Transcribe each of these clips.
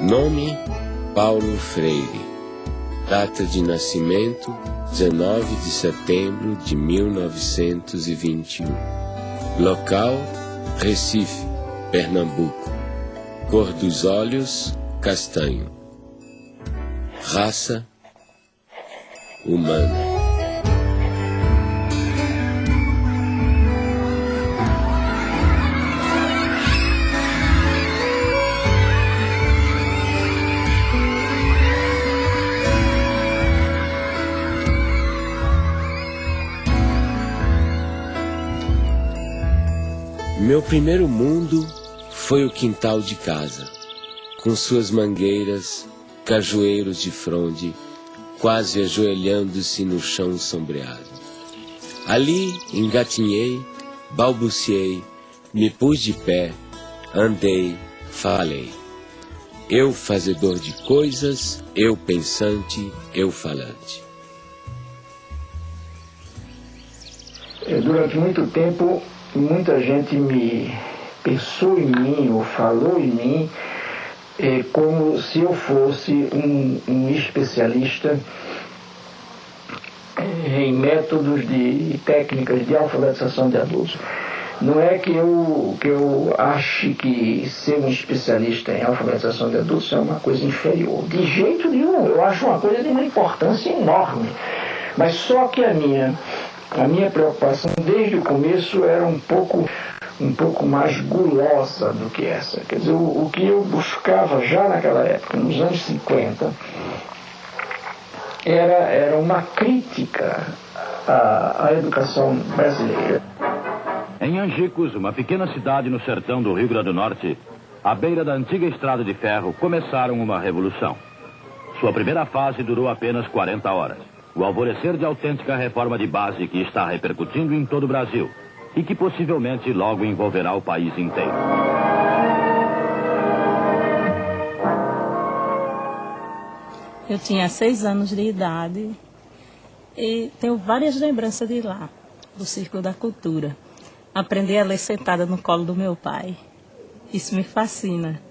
Nome: Paulo Freire. Data de nascimento: 19 de setembro de 1921. Local: Recife, Pernambuco. Cor dos olhos: castanho. Raça: humana. Meu primeiro mundo foi o quintal de casa, com suas mangueiras, cajueiros de fronde, quase ajoelhando-se no chão sombreado. Ali engatinhei, balbuciei, me pus de pé, andei, falei. Eu fazedor de coisas, eu pensante, eu falante. Durante muito tempo, muita gente me pensou em mim ou falou em mim como se eu fosse um especialista em métodos e técnicas de alfabetização de adultos. Não é que eu ache que ser um especialista em alfabetização de adultos é uma coisa inferior. De jeito nenhum, eu acho uma coisa de uma importância enorme. Mas só que a minha preocupação desde o começo era um pouco mais gulosa do que essa. Quer dizer, o que eu buscava já naquela época, nos anos 50, era uma crítica à educação brasileira. Em Angicos, uma pequena cidade no sertão do Rio Grande do Norte, à beira da antiga estrada de ferro, começaram uma revolução. Sua primeira fase durou apenas 40 horas. O alvorecer de autêntica reforma de base que está repercutindo em todo o Brasil e que possivelmente logo envolverá o país inteiro. Eu tinha 6 anos de idade e tenho várias lembranças de lá, do Círculo da Cultura. Aprendi a ler sentada no colo do meu pai. Isso me fascina.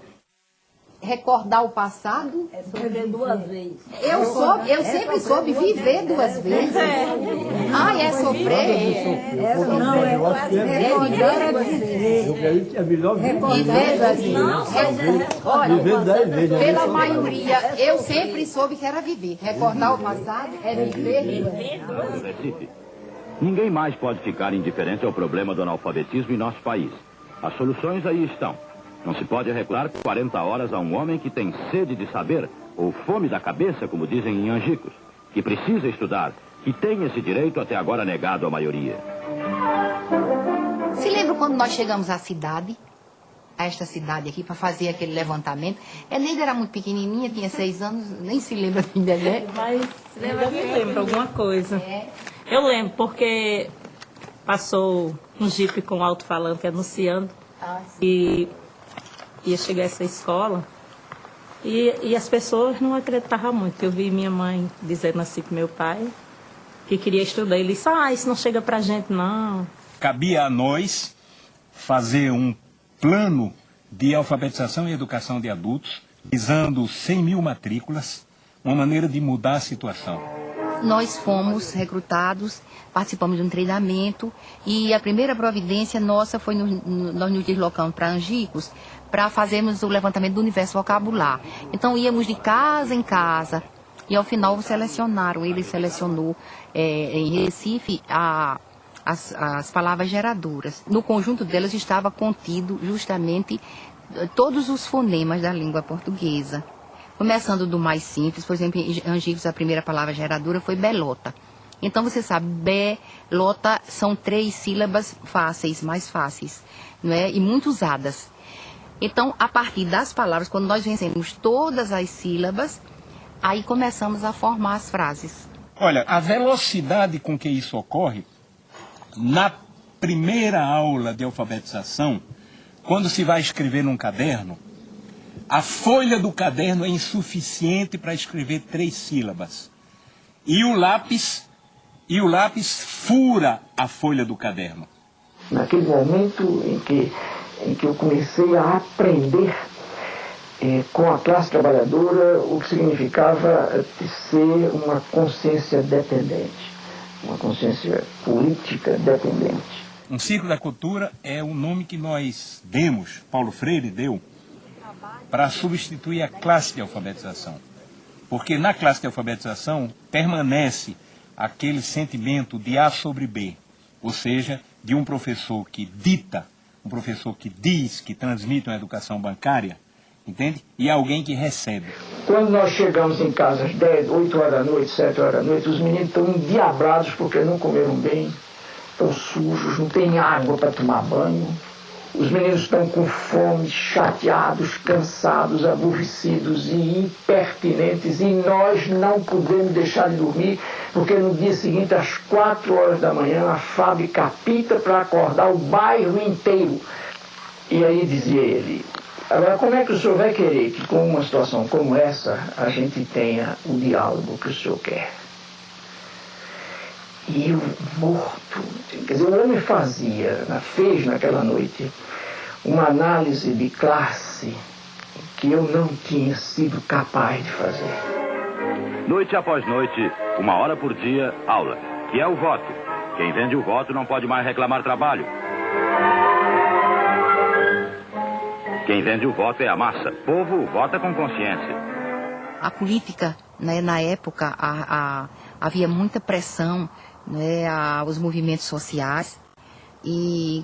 Recordar o passado é viver 2 vezes. Eu sempre soube viver 2 vezes. Ai, é sofrer. Não, é recordar 2 vezes. Viver 2 vezes. Olha, pela maioria, eu sempre soube que era viver. Recordar o passado é viver 2 vezes. Ninguém mais pode ficar indiferente ao problema do analfabetismo em nosso país. As soluções aí estão. Não se pode arreglar 40 horas a um homem que tem sede de saber, ou fome da cabeça, como dizem em Angicos, que precisa estudar, que tem esse direito até agora negado à maioria. Se lembra quando nós chegamos à cidade, a esta cidade aqui, para fazer aquele levantamento? Neida era muito pequenininha, tinha 6 anos, nem se lembra de Dedé. Mas eu me lembro alguma coisa. Eu lembro, porque passou um jipe com alto-falante anunciando e ia chegar a essa escola e as pessoas não acreditavam muito. Eu vi minha mãe dizendo assim para meu pai que queria estudar. Ele disse, isso não chega pra gente não. Cabia a nós fazer um plano de alfabetização e educação de adultos, visando 100 mil matrículas, uma maneira de mudar a situação. Nós fomos recrutados, participamos de um treinamento e a primeira providência nossa foi nós nos deslocamos para Angicos para fazermos o levantamento do universo vocabular. Então íamos de casa em casa e ao final selecionaram, ele selecionou em Recife as palavras geradoras. No conjunto delas estava contido justamente todos os fonemas da língua portuguesa. Começando do mais simples, por exemplo, em Angicos a primeira palavra geradora foi belota. Então você sabe, belota são 3 sílabas fáceis, mais fáceis, não é? E muito usadas. Então, a partir das palavras, quando nós vencemos todas as sílabas, aí começamos a formar as frases. Olha, a velocidade com que isso ocorre, na primeira aula de alfabetização, quando se vai escrever num caderno, a folha do caderno é insuficiente para escrever 3 sílabas. E o lápis fura a folha do caderno. Naquele momento em que eu comecei a aprender com a classe trabalhadora, o que significava ser uma consciência dependente, uma consciência política dependente. Um círculo da cultura é o nome que nós demos, Paulo Freire deu, para substituir a classe de alfabetização. Porque na classe de alfabetização permanece aquele sentimento de A sobre B, ou seja, de um professor que dita, um professor que diz, que transmite uma educação bancária, entende? E alguém que recebe. Quando nós chegamos em casa às 10, 8 horas da noite, 7 horas da noite, os meninos estão endiabrados porque não comeram bem, estão sujos, não tem água para tomar banho. Os meninos estão com fome, chateados, cansados, aborrecidos e impertinentes, e nós não podemos deixar de dormir, porque no dia seguinte, às 4 horas da manhã, a fábrica apita para acordar o bairro inteiro. E aí dizia ele: agora, como é que o senhor vai querer que com uma situação como essa a gente tenha o diálogo que o senhor quer? E eu morto, quer dizer, o homem fez naquela noite uma análise de classe que eu não tinha sido capaz de fazer. Noite após noite, 1 hora por dia, aula, que é o voto. Quem vende o voto não pode mais reclamar trabalho. Quem vende o voto é a massa. O povo vota com consciência. A política, né, na época, havia muita pressão, né, aos movimentos sociais, e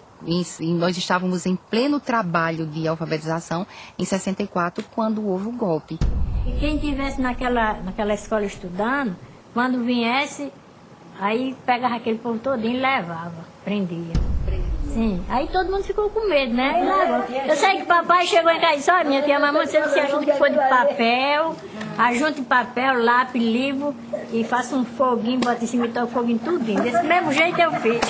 nós estávamos em pleno trabalho de alfabetização em 64, quando houve o golpe. E quem estivesse naquela escola estudando, quando viesse, aí pegava aquele povo todinho e levava, prendia. Sim, aí todo mundo ficou com medo, né? Eu sei que papai chegou em casa e disse: olha, minha tia, mamãe, você se ajuda que for de papel, ajunte papel, lápis, livro, e faça um foguinho, bota em cima e toca o foguinho tudinho. Desse mesmo jeito eu fiz.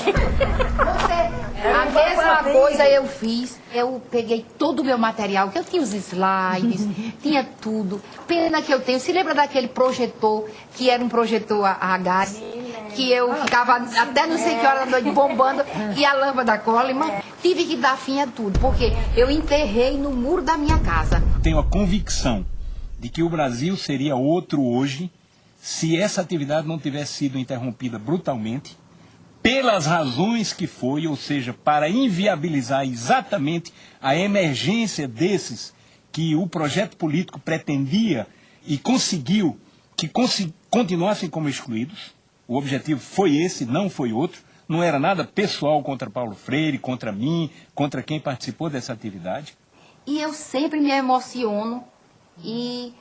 A mesma coisa eu fiz. Eu peguei todo o meu material, que eu tinha os slides, tinha tudo. Pena que eu tenho. Se lembra daquele projetor, que era um projetor a gás, que eu ficava até não sei que hora da noite bombando, e a lâmpada Coleman? Tive que dar fim a tudo, porque eu enterrei no muro da minha casa. Tenho a convicção de que o Brasil seria outro hoje se essa atividade não tivesse sido interrompida brutalmente, pelas razões que foi, ou seja, para inviabilizar exatamente a emergência desses que o projeto político pretendia e conseguiu que continuassem como excluídos. O objetivo foi esse, não foi outro. Não era nada pessoal contra Paulo Freire, contra mim, contra quem participou dessa atividade. E eu sempre me emociono e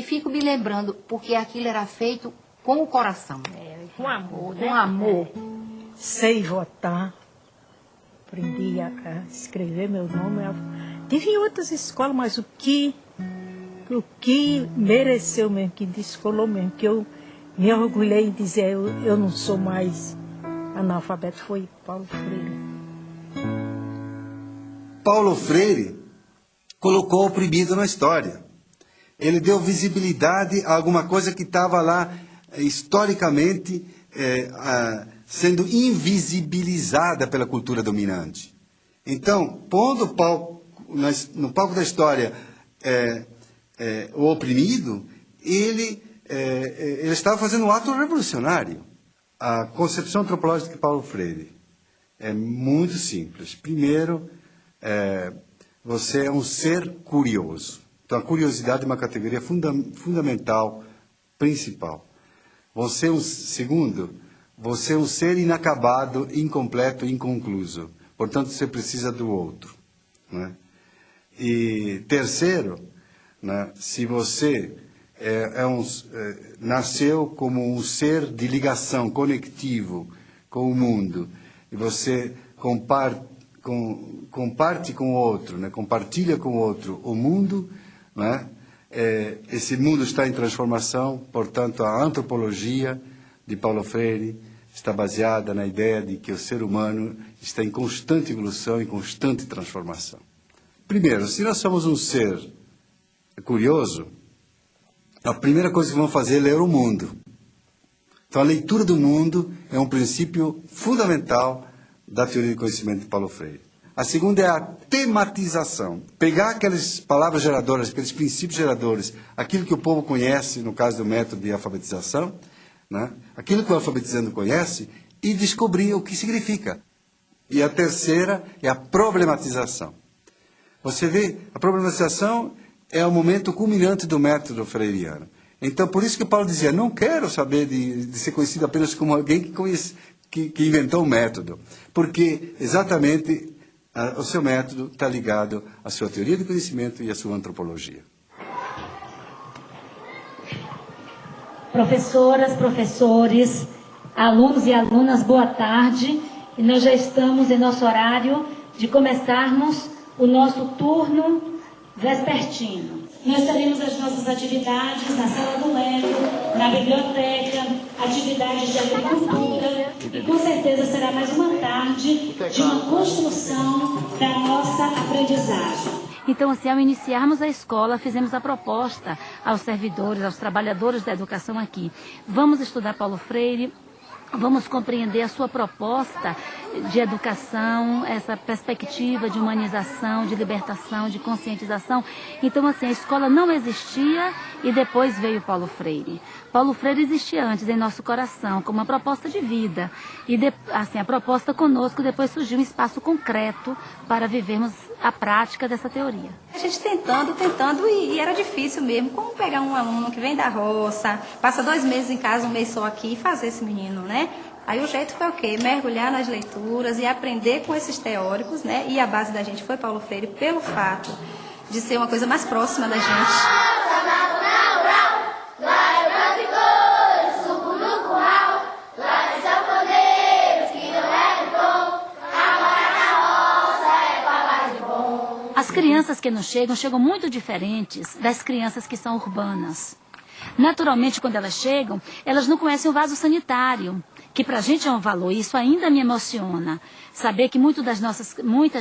fico me lembrando, porque aquilo era feito com o coração. Com amor, com amor. Sei votar, aprendi a escrever meu nome. Tive em outras escolas, mas o que mereceu mesmo, que descolou mesmo, que eu me orgulhei em dizer eu não sou mais analfabeto, foi Paulo Freire. Paulo Freire colocou o oprimido na história. Ele deu visibilidade a alguma coisa que estava lá historicamente sendo invisibilizada pela cultura dominante. Então, pondo no palco da história o oprimido, ele estava fazendo um ato revolucionário. A concepção antropológica de Paulo Freire é muito simples. Primeiro, você é um ser curioso. Então, a curiosidade é uma categoria fundamental, principal. Segundo, você é um ser inacabado, incompleto, inconcluso. Portanto, você precisa do outro. Né? E terceiro, né, se você nasceu como um ser de ligação, conectivo com o mundo, e você comparte com o outro, né, compartilha com o outro o mundo, né, esse mundo está em transformação. Portanto, a antropologia de Paulo Freire está baseada na ideia de que o ser humano está em constante evolução e constante transformação. Primeiro, se nós somos um ser curioso, a primeira coisa que vamos fazer é ler o mundo. Então, a leitura do mundo é um princípio fundamental da teoria de conhecimento de Paulo Freire. A segunda é a tematização. Pegar aquelas palavras geradoras, aqueles princípios geradores, aquilo que o povo conhece, no caso do método de alfabetização, né? Aquilo que o alfabetizando conhece, e descobrir o que significa. E a terceira é a problematização. Você vê, a problematização é o momento culminante do método freiriano. Então, por isso que Paulo dizia, não quero saber de ser conhecido apenas como alguém que inventou o método. Porque, exatamente, o seu método está ligado à sua teoria do conhecimento e à sua antropologia. Professoras, professores, alunos e alunas, boa tarde. E nós já estamos em nosso horário de começarmos o nosso turno vespertino. Nós teremos as nossas atividades na sala do Lego, na biblioteca, atividades de agricultura, e com certeza será mais uma tarde de uma construção da nossa aprendizagem. Então, assim, ao iniciarmos a escola, fizemos a proposta aos servidores, aos trabalhadores da educação aqui. Vamos estudar Paulo Freire, vamos compreender a sua proposta de educação, essa perspectiva de humanização, de libertação, de conscientização. Então, assim, a escola não existia e depois veio Paulo Freire. Paulo Freire existia antes em nosso coração, como uma proposta de vida. E, assim, a proposta conosco, depois surgiu um espaço concreto para vivermos a prática dessa teoria. A gente tentando, e era difícil mesmo. Como pegar um aluno que vem da roça, passa 2 meses em casa, 1 mês só aqui, e fazer esse menino, né? Aí o jeito foi o quê? Mergulhar nas leituras e aprender com esses teóricos, né? E a base da gente foi Paulo Freire pelo fato de ser uma coisa mais próxima da gente. As crianças que nos chegam muito diferentes das crianças que são urbanas. Naturalmente, quando elas chegam, elas não conhecem o vaso sanitário, que para a gente é um valor, e isso ainda me emociona. Saber que muitas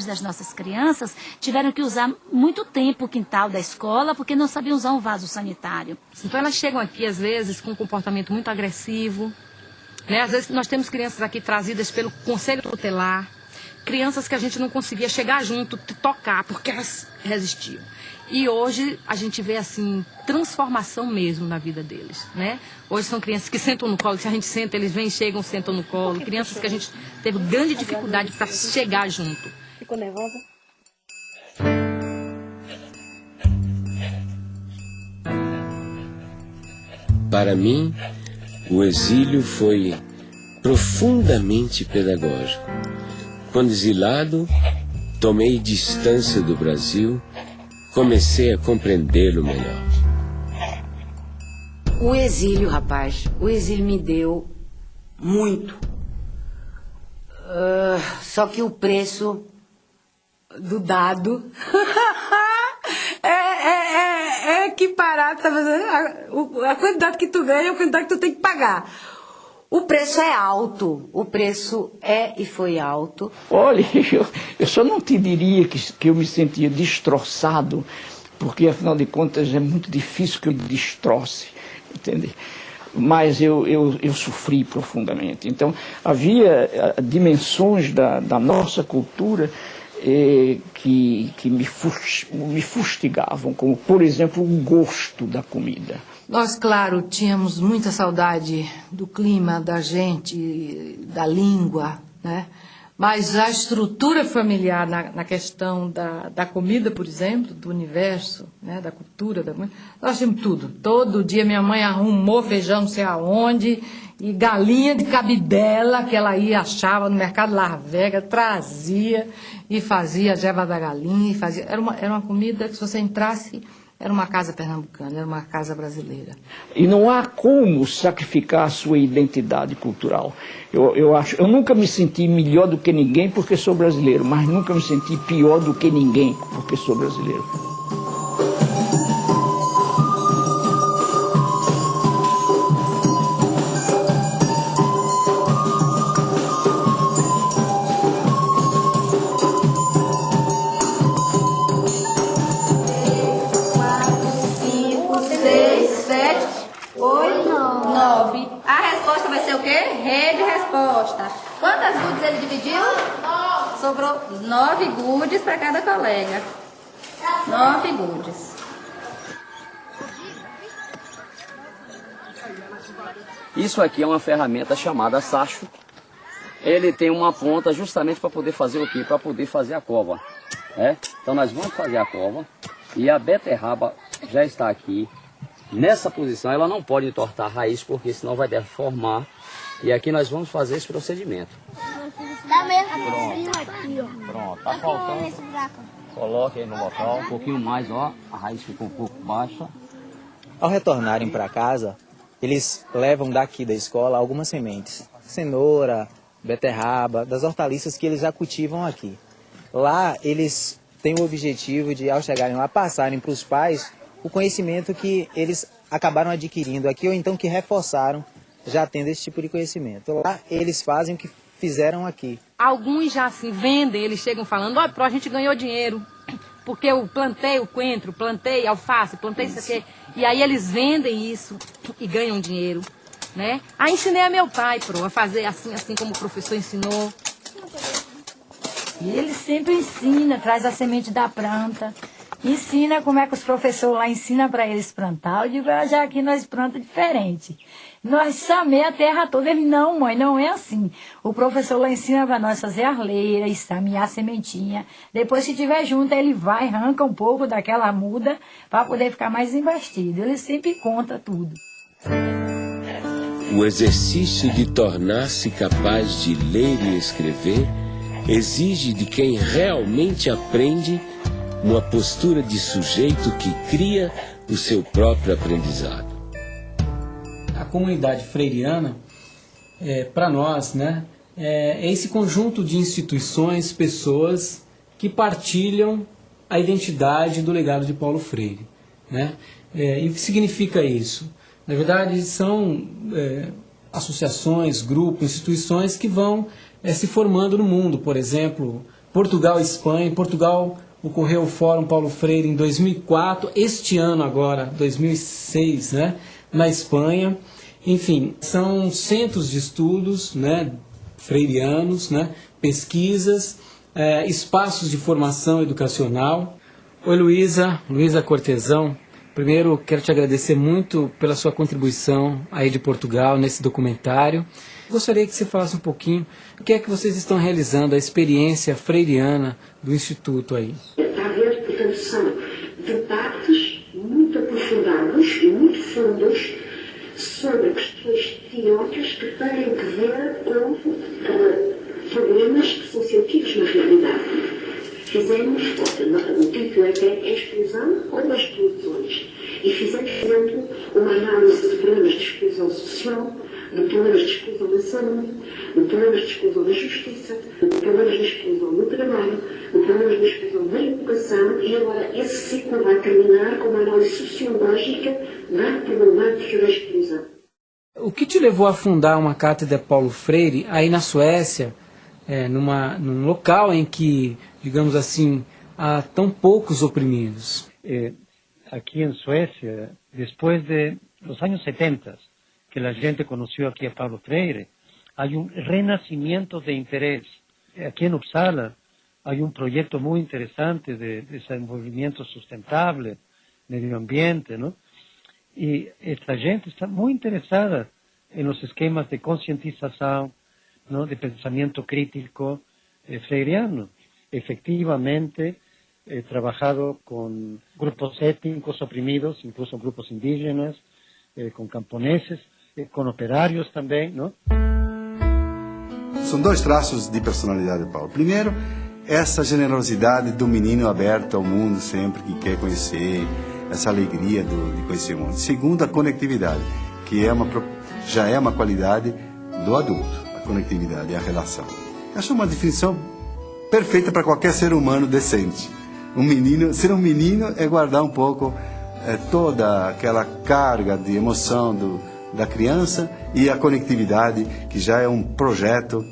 das nossas crianças tiveram que usar muito tempo o quintal da escola porque não sabiam usar um vaso sanitário. Então elas chegam aqui, às vezes, com um comportamento muito agressivo, né? Às vezes nós temos crianças aqui trazidas pelo Conselho Tutelar, crianças que a gente não conseguia chegar junto, tocar, porque elas resistiam. E hoje a gente vê, assim, transformação mesmo na vida deles, né? Hoje são crianças que sentam no colo, se a gente senta, eles vêm, chegam, sentam no colo. Crianças que a gente teve grande dificuldade para chegar junto. Ficou nervosa? Para mim, o exílio foi profundamente pedagógico. Quando exilado, tomei distância do Brasil, comecei a compreendê-lo melhor. O exílio, rapaz, o exílio me deu muito. Só que o preço do dado é equiparado, tá fazendo? A quantidade que tu ganha é a quantidade que tu tem que pagar. O preço é alto, o preço é e foi alto. Olha, eu só não te diria que eu me sentia destroçado, porque afinal de contas é muito difícil que eu me destroce, entende? Mas eu sofri profundamente. Então havia dimensões da nossa cultura que me fustigavam, como por exemplo o gosto da comida. Nós, claro, tínhamos muita saudade do clima, da gente, da língua, né? Mas a estrutura familiar na questão da comida, por exemplo, do universo, né? Da cultura, nós tínhamos tudo. Todo dia minha mãe arrumou feijão não sei aonde, e galinha de cabidela, que ela ia, achava no mercado Las Vegas, trazia e fazia a jeba da galinha. Era uma comida que se você entrasse... Era uma casa pernambucana, era uma casa brasileira. E não há como sacrificar a sua identidade cultural. Eu nunca me senti melhor do que ninguém porque sou brasileiro, mas nunca me senti pior do que ninguém porque sou brasileiro. A resposta vai ser o quê? Rede resposta. Quantas gudes ele dividiu? 9. sobrou 9 goodies para cada colega. 9 goodies. Isso aqui é uma ferramenta chamada sacho. Ele tem uma ponta justamente para poder fazer o quê? Para poder fazer a cova. Então nós vamos fazer a cova e a beterraba já está aqui. Nessa posição ela não pode entortar a raiz porque senão vai deformar. E aqui nós vamos fazer esse procedimento. Pronto, tá faltando. Coloque aí no local, um pouquinho mais, ó. A raiz ficou um pouco baixa. Ao retornarem para casa, eles levam daqui da escola algumas sementes. Cenoura, beterraba, das hortaliças que eles já cultivam aqui. Lá eles têm o objetivo de, ao chegarem lá, passarem para os pais o conhecimento que eles acabaram adquirindo aqui ou então que reforçaram já tendo esse tipo de conhecimento. Lá eles fazem o que fizeram aqui. Alguns já assim vendem, eles chegam falando, ó, a gente ganhou dinheiro, porque eu plantei o coentro, plantei alface, plantei isso aqui. E aí eles vendem isso e ganham dinheiro, né? Aí ensinei a meu pai, a fazer assim como o professor ensinou. E ele sempre ensina, traz a semente da planta, ensina como é que os professores lá ensinam para eles plantar. Eu digo, já aqui nós plantamos diferente. Nós samei a terra toda. Ele, não, mãe, não é assim. O professor lá ensina para nós fazer arleira e samear a sementinha. Depois, se tiver junto, ele vai, arranca um pouco daquela muda para poder ficar mais investido. Ele sempre conta tudo. O exercício de tornar-se capaz de ler e escrever exige de quem realmente aprende uma postura de sujeito que cria o seu próprio aprendizado. A comunidade freiriana, para nós, né, é esse conjunto de instituições, pessoas que partilham a identidade do legado de Paulo Freire, né? E o que significa isso? Na verdade, são associações, grupos, instituições que vão se formando no mundo. Por exemplo, Portugal e Espanha. Em Portugal ocorreu o Fórum Paulo Freire em 2004, este ano agora, 2006, né, na Espanha. Enfim, são centros de estudos, né, freirianos, né, pesquisas, espaços de formação educacional. Oi, Luísa Cortesão. Primeiro, quero te agradecer muito pela sua contribuição aí de Portugal nesse documentário. Gostaria que você falasse um pouquinho o que é que vocês estão realizando, a experiência freiriana do Instituto aí. Está a ver, portanto, são debates muito aprofundados e muito fundos sobre questões teóricas que têm que ver com problemas que são sentidos na realidade. Fizemos, o título é exclusão ou exclusões, e fizemos, por exemplo, uma análise de problemas de exclusão social, de problemas de exclusão da saúde, de problemas de exclusão da justiça, de problemas de exclusão do trabalho, de problemas de exclusão da educação, e agora esse ciclo vai terminar com uma análise sociológica da problemática da exclusão. O que te levou a fundar uma cátedra Paulo Freire aí na Suécia, num local em que, digamos assim, há tão poucos oprimidos? Aquí en Suecia, después de los años 70, que la gente conoció aquí a Paulo Freire, hay un renacimiento de interés. Aquí en Uppsala hay un proyecto muy interesante de desenvolvimiento sustentable, medio ambiente, ¿no? Y esta gente está muy interesada en los esquemas de concientización, ¿no?, de pensamiento crítico freiriano. Efectivamente, he trabajado con grupos étnicos oprimidos, incluso grupos indígenas, con camponeses, com operários também, não? São dois traços de personalidade de Paulo. Primeiro, essa generosidade do menino aberto ao mundo sempre que quer conhecer, essa alegria de conhecer o mundo. Segundo, a conectividade, que já é uma qualidade do adulto, a conectividade e a relação. Acho uma definição perfeita para qualquer ser humano decente. Ser um menino é guardar um pouco toda aquela carga de emoção da criança e a conectividade, que já é um projeto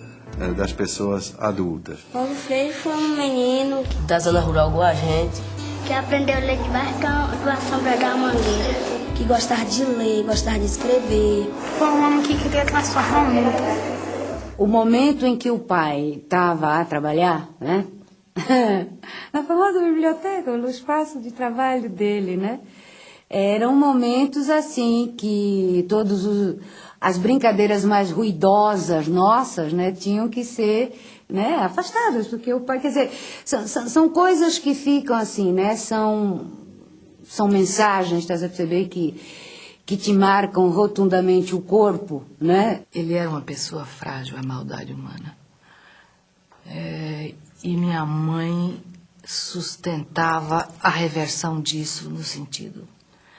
das pessoas adultas. Paulo Freire foi um menino da zona rural igual a gente, que aprendeu a ler debaixo da sombra da mangueira, que gostava de ler, gostava de escrever. Foi um homem que queria transformar o mundo. O momento em que o pai estava a trabalhar, né? Na famosa biblioteca, no espaço de trabalho dele, né? Eram momentos assim que as brincadeiras mais ruidosas nossas, né, tinham que ser, né, afastadas, porque o pai, quer dizer, são coisas que ficam assim, né? São mensagens, estás a perceber, que te marcam rotundamente o corpo, né? Ele era uma pessoa frágil à maldade humana. E minha mãe sustentava a reversão disso no sentido: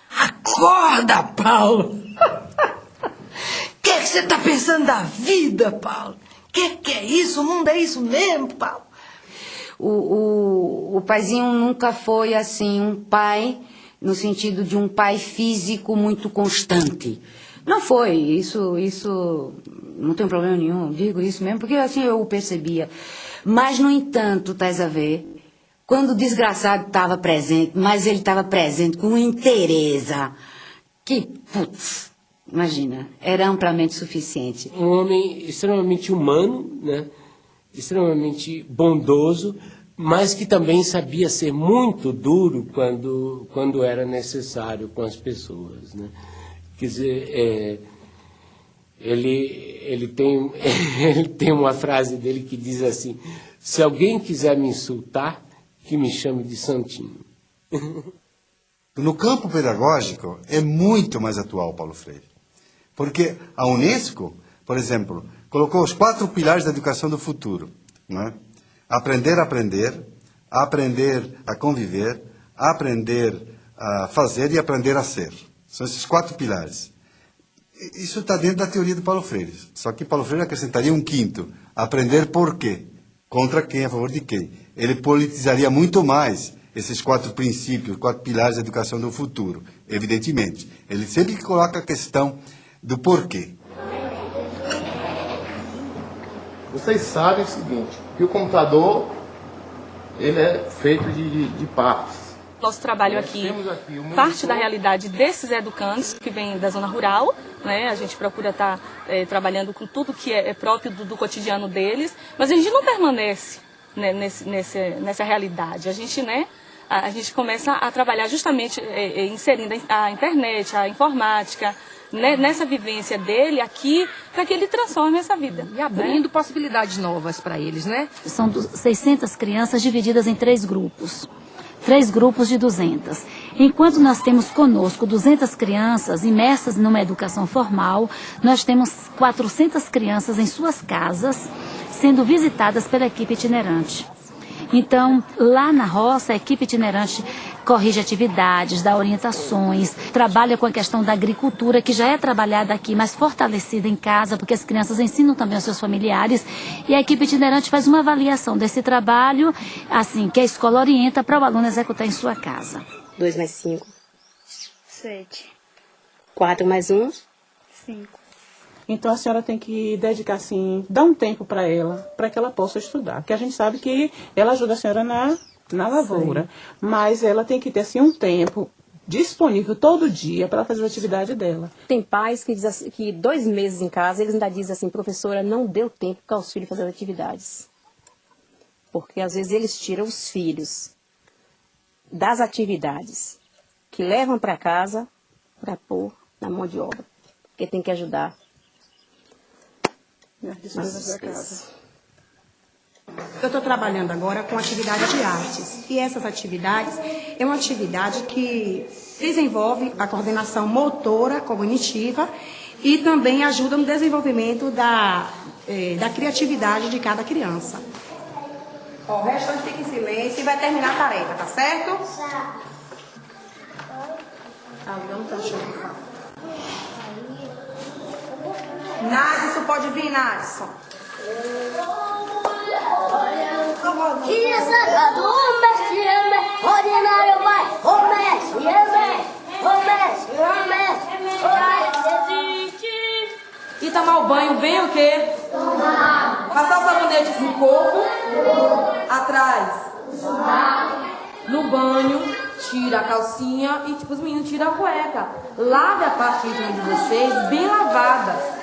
acorda, Paulo! O que você está pensando da vida, Paulo? Que é isso? O mundo é isso mesmo, Paulo? O paizinho nunca foi assim um pai no sentido de um pai físico muito constante. Não foi, isso não tem problema nenhum, digo isso mesmo, porque assim eu o percebia. Mas, no entanto, estás a ver, quando o desgraçado estava presente, mas ele estava presente com inteireza, que, putz, imagina, era amplamente suficiente. Um homem extremamente humano, né? Extremamente bondoso, mas que também sabia ser muito duro quando era necessário com as pessoas, né? Quer dizer, ele tem uma frase dele que diz assim: se alguém quiser me insultar, que me chame de santinho. No campo pedagógico é muito mais atual Paulo Freire, porque a Unesco, por exemplo, colocou os 4 pilares da educação do futuro, não é? Aprender a conviver, aprender a fazer e aprender a ser. São esses 4 pilares. Isso está dentro da teoria do Paulo Freire. Só que Paulo Freire acrescentaria um 5º: aprender por quê, contra quem, a favor de quem. Ele politizaria muito mais esses 4 princípios, 4 pilares da educação do futuro, evidentemente. Ele sempre coloca a questão do porquê. Vocês sabem o seguinte, que o computador ele é feito de partes. Nosso trabalho aqui parte da realidade desses educandos que vêm da zona rural, né? A gente procura estar trabalhando com tudo que é próprio do cotidiano deles, mas a gente não permanece, né, nessa realidade. A gente, né, a gente começa a trabalhar justamente inserindo a internet, a informática, né, nessa vivência dele aqui, para que ele transforme essa vida. E abrindo possibilidades novas para eles, né? São 600 crianças divididas em 3 grupos. 3 grupos de 200. Enquanto nós temos conosco 200 crianças imersas numa educação formal, nós temos 400 crianças em suas casas, sendo visitadas pela equipe itinerante. Então, lá na roça, a equipe itinerante corrige atividades, dá orientações, trabalha com a questão da agricultura, que já é trabalhada aqui, mas fortalecida em casa, porque as crianças ensinam também aos seus familiares, e a equipe itinerante faz uma avaliação desse trabalho, assim, que a escola orienta para o aluno executar em sua casa. 2 mais 5. 7. 4 mais 1. 5. Então a senhora tem que dedicar, assim, dar um tempo para ela, para que ela possa estudar. Porque a gente sabe que ela ajuda a senhora na lavoura. Sim. Mas ela tem que ter, assim, um tempo disponível todo dia para fazer a atividade dela. Tem pais que dizem assim, que 2 meses em casa, eles ainda dizem assim: professora, não deu tempo para os filhos fazer atividades. Porque às vezes eles tiram os filhos das atividades que levam para casa para pôr na mão de obra. Porque tem que ajudar. Eu estou trabalhando agora com atividade de artes. E essas atividades é uma atividade que desenvolve a coordenação motora, cognitiva e também ajuda no desenvolvimento da criatividade de cada criança. O restante fica em silêncio e vai terminar a tarefa, tá certo? Não tá achando. Nadson, pode vir, Nadson. Ordinário vai, E tomar o banho bem o quê? Passar o sabonete no corpo, atrás. No banho, tira a calcinha e tipo os meninos tiram a cueca. Lave a parte íntima de vocês bem lavada.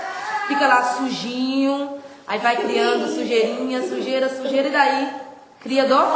Fica lá sujinho, Aí vai criando sujeirinha, sujeira, sujeira, e daí cria dor?